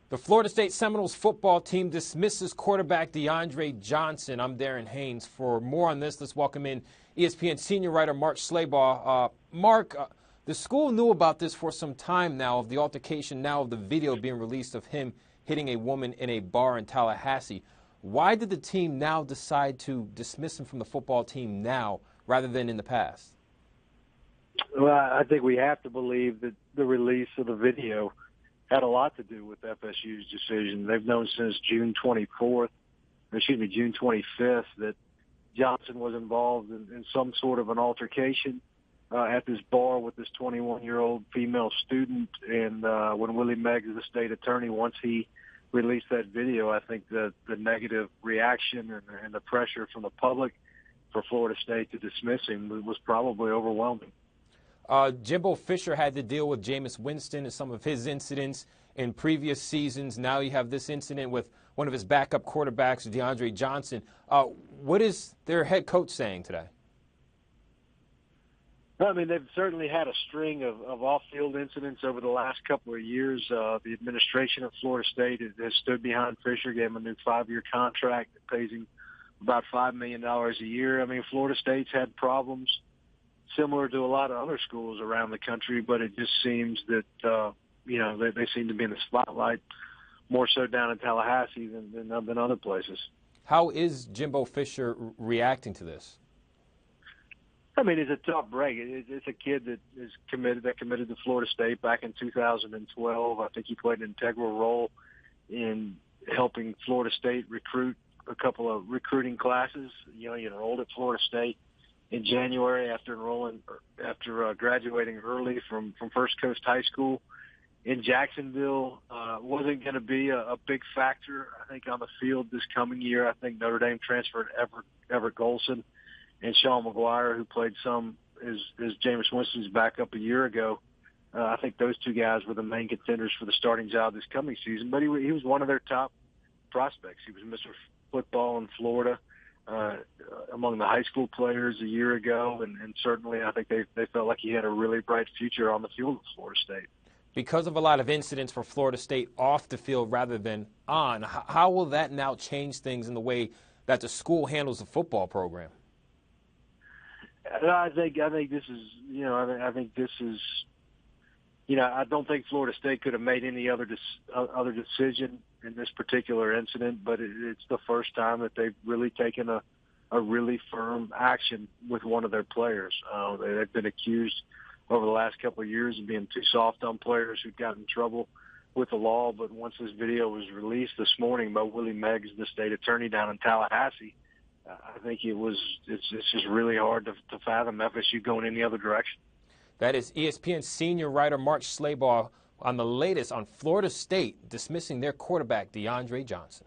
The Florida State Seminoles football team dismisses quarterback DeAndre Johnson. I'm Darren Haynes. For more on this, let's welcome in ESPN senior writer Mark Schlabach. Mark, the school knew about this for some time now, of the altercation, now of the video being released of him hitting a woman in a bar in Tallahassee. Why did the team now decide to dismiss him from the football team now rather than in the past? Well, I think we have to believe that the release of the video had a lot to do with FSU's decision. They've known since June 25th that Johnson was involved in some sort of an altercation at this bar with this 21-year-old female student. And when Willie Meggs, the state attorney, once he released that video, I think the negative reaction and the pressure from the public for Florida State to dismiss him was probably overwhelming. Jimbo Fisher had to deal with Jameis Winston and some of his incidents in previous seasons. Now you have this incident with one of his backup quarterbacks, DeAndre Johnson. What is their head coach saying today? I mean, they've certainly had a string of off-field incidents over the last couple of years. The administration of Florida State has stood behind Fisher, gave him a new 5-year contract that pays him about $5 million a year. I mean, Florida State's had problems similar to a lot of other schools around the country, but it just seems that, they seem to be in the spotlight more so down in Tallahassee than other places. How is Jimbo Fisher reacting to this? I mean, it's a tough break. It's a kid that committed to Florida State back in 2012. I think he played an integral role in helping Florida State recruit a couple of recruiting classes. He enrolled at Florida State in January after graduating early from First Coast High School in Jacksonville. Wasn't going to be a big factor, I think, on the field this coming year. I think Notre Dame transferred Everett Golson and Sean McGuire, who played some as Jameis Winston's backup a year ago. I think those two guys were the main contenders for the starting job this coming season. But he was one of their top prospects. He was Mr. Football in Florida. Among the high school players a year ago, and certainly I think they felt like he had a really bright future on the field of Florida State. Because of a lot of incidents for Florida State off the field rather than on, how will that now change things in the way that the school handles the football program? I think this is I don't think Florida State could have made any other decision in this particular incident, but it's the first time that they've really taken a really firm action with one of their players. They've been accused over the last couple of years of being too soft on players who've gotten in trouble with the law. But once this video was released this morning by Willie Meggs, the state attorney down in Tallahassee, I think it's just really hard to fathom FSU going any other direction. That is ESPN senior writer Mark Schlabach on the latest on Florida State dismissing their quarterback, DeAndre Johnson.